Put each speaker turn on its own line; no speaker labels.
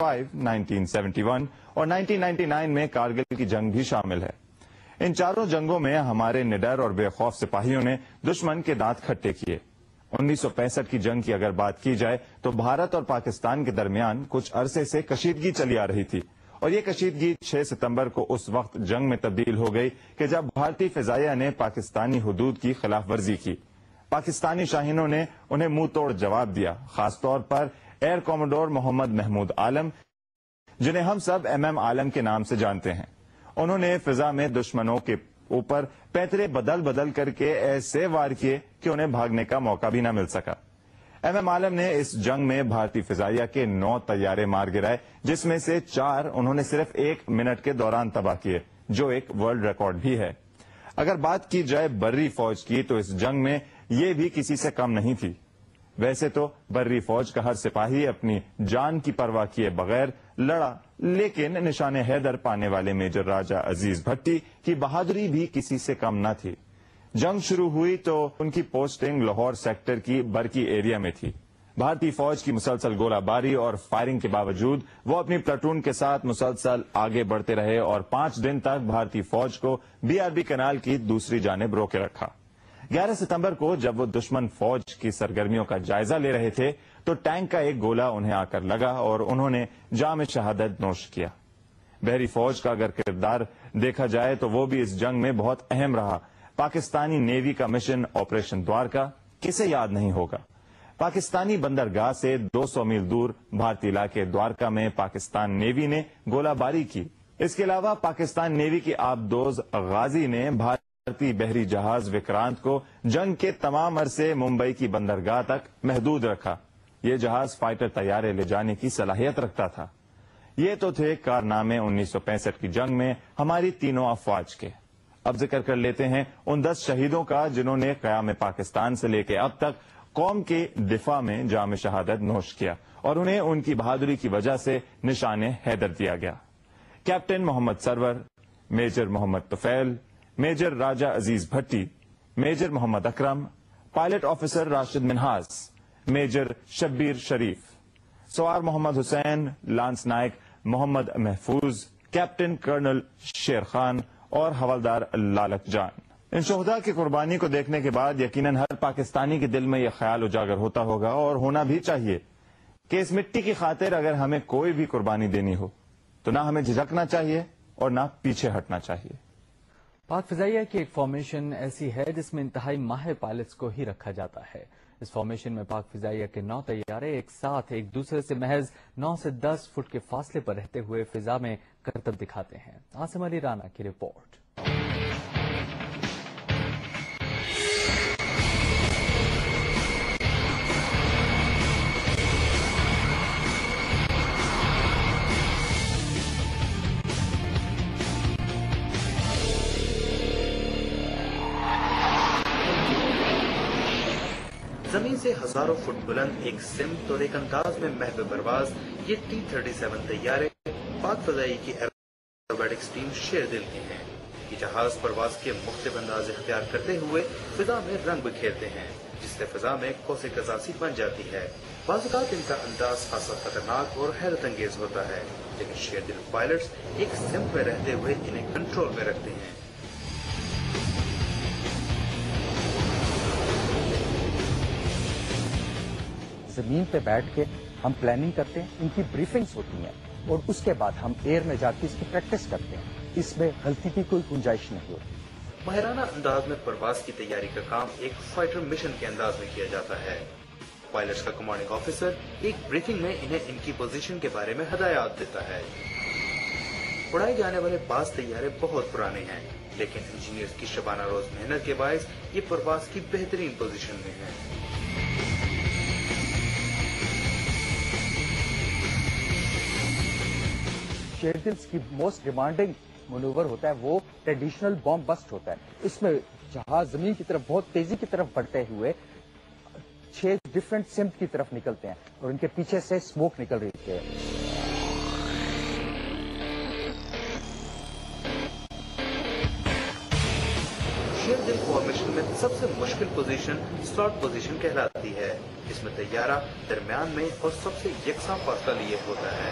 1971 اور 1999 میں کارگل کی جنگ بھی شامل ہے۔ ان چاروں جنگوں میں ہمارے نڈر اور بے خوف سپاہیوں نے دشمن کے دانت کھٹے کیے۔ 1965 کی جنگ کی اگر بات کی جائے تو بھارت اور پاکستان کے درمیان کچھ عرصے سے کشیدگی چلی آ رہی تھی، اور یہ کشیدگی 6 ستمبر کو اس وقت جنگ میں تبدیل ہو گئی کہ جب بھارتی فضائیہ نے پاکستانی حدود کی خلاف ورزی کی۔ پاکستانی شاہینوں نے انہیں منہ توڑ جواب دیا، خاص طور پر ایئر کوموڈور محمد محمود عالم، جنہیں ہم سب ایم عالم کے نام سے جانتے ہیں۔ انہوں نے فضا میں دشمنوں کے اوپر پیترے بدل بدل کر کے ایسے وار کیے کہ انہیں بھاگنے کا موقع بھی نہ مل سکا۔ ایم عالم نے اس جنگ میں بھارتی فضائیہ کے 9 طیارے مار گرائے، جس میں سے 4 انہوں نے صرف 1 منٹ کے دوران تباہ کیے، جو ایک ورلڈ ریکارڈ بھی ہے۔ اگر بات کی جائے بری فوج کی تو اس جنگ میں یہ بھی کسی سے کم نہیں تھی۔ ویسے تو بری فوج کا ہر سپاہی اپنی جان کی پرواہ کیے بغیر لڑا، لیکن نشان حیدر پانے والے میجر راجہ عزیز بھٹی کی بہادری بھی کسی سے کم نہ تھی۔ جنگ شروع ہوئی تو ان کی پوسٹنگ لاہور سیکٹر کی برکی ایریا میں تھی۔ بھارتی فوج کی مسلسل گولہ باری اور فائرنگ کے باوجود وہ اپنی پلاٹون کے ساتھ مسلسل آگے بڑھتے رہے اور 5 دن تک بھارتی فوج کو BRB کنال کی دوسری جانب روکے رکھا۔ 11 ستمبر کو جب وہ دشمن فوج کی سرگرمیوں کا جائزہ لے رہے تھے تو ٹینک کا ایک گولہ انہیں آ کر لگا اور انہوں نے جام شہادت نوش کیا۔ بحری فوج کا اگر کردار دیکھا جائے تو وہ بھی اس جنگ میں بہت اہم رہا۔ پاکستانی نیوی کا مشن آپریشن دوارکا کسے یاد نہیں ہوگا؟ پاکستانی بندرگاہ سے 200 میل دور بھارتی علاقے دوارکا میں پاکستان نیوی نے گولہ باری کی۔ اس کے علاوہ پاکستان نیوی کی آبدوز غازی نے بھارتی بحری جہاز وکرانت کو جنگ کے تمام عرصے ممبئی کی بندرگاہ تک محدود رکھا۔ یہ جہاز فائٹر طیارے لے جانے کی صلاحیت رکھتا تھا۔ یہ تو تھے کارنامے 1965 کی جنگ میں ہماری تینوں افواج کے۔ اب ذکر کر لیتے ہیں ان 10 شہیدوں کا جنہوں نے قیام پاکستان سے لے کے اب تک قوم کے دفاع میں جام شہادت نوش کیا اور انہیں ان کی بہادری کی وجہ سے نشان حیدر دیا گیا۔ Captain Muhammad Sarwar, major Muhammad Tufail, major Raja Aziz Bhatti, major Muhammad Akram, pilot officer Rashid Minhas, major Shabbir Sharif, سوار محمد حسین، لانس نائک محمد محفوظ، کیپٹن کرنل شیر خان اور حوالدار لالک جان۔ ان شہداء کی قربانی کو دیکھنے کے بعد یقیناً ہر پاکستانی کے دل میں یہ خیال اجاگر ہوتا ہوگا اور ہونا بھی چاہیے کہ اس مٹی کی خاطر اگر ہمیں کوئی بھی قربانی دینی ہو تو نہ ہمیں جھجکنا چاہیے اور نہ پیچھے ہٹنا چاہیے۔
پاک فضائیہ کی ایک فارمیشن ایسی ہے جس میں انتہائی ماہر پائلٹس کو ہی رکھا جاتا ہے۔ اس فارمیشن میں پاک فضائیہ کے 9 طیارے ایک ساتھ ایک دوسرے سے محض 9 سے 10 فٹ کے فاصلے پر رہتے ہوئے فضا میں کرتب دکھاتے ہیں۔ عاصم علی رانا کی رپورٹ۔
زمین سے ہزاروں فٹ بلند ایک سمت اور ایک انداز میں محو پرواز یہ T-37 طیارے پاک فضائی کی ایروبیٹکس ٹیم شیر دل کے ہیں۔ یہ جہاز پرواز کے مختلف انداز اختیار کرتے ہوئے فضا میں رنگ بکھیرتے ہیں، جس سے فضا میں قوس قزح بن جاتی ہے۔ بعض اوقات ان کا انداز خاصا خطرناک اور حیرت انگیز ہوتا ہے، لیکن شیر دل پائلٹس ایک سمت میں رہتے ہوئے انہیں کنٹرول میں رکھتے ہیں۔
زمین پہ بیٹھ کے ہم پلاننگ کرتے ہیں، ان کی بریفنگز ہوتی ہیں اور اس کے بعد ہم ایئر میں جا کے اس کی پریکٹس کرتے ہیں۔ اس میں غلطی کی کوئی گنجائش نہیں ہوتی۔
ماہرانہ انداز میں پرواز کی تیاری کا کام ایک فائٹر مشن کے انداز میں کیا جاتا ہے۔ پائلٹس کا کمانڈنگ آفیسر ایک بریفنگ میں انہیں ان کی پوزیشن کے بارے میں ہدایات دیتا ہے۔ اڑائے جانے والے بعض طیارے بہت پرانے ہیں، لیکن انجینئرز کی شبانہ روز محنت کے باعث یہ پرواز کی بہترین پوزیشن میں ہے۔
شیردلز کی موسٹ ڈیمانڈنگ منوور ہوتا ہے وہ ٹریڈیشنل بام بسٹ ہوتا ہے۔ اس میں جہاز زمین کی طرف بہت تیزی کی طرف بڑھتے ہوئے 6 ڈفرنٹ سمت کی طرف نکلتے ہیں اور ان کے پیچھے سے اسموک نکل رہی ہے۔
شیردل فارمیشن میں سب سے مشکل پوزیشن سلاٹ پوزیشن کہلاتی ہے۔ اس میں طیارہ درمیان میں اور سب سے یکساں فاصلہ لیے ہوتا ہے۔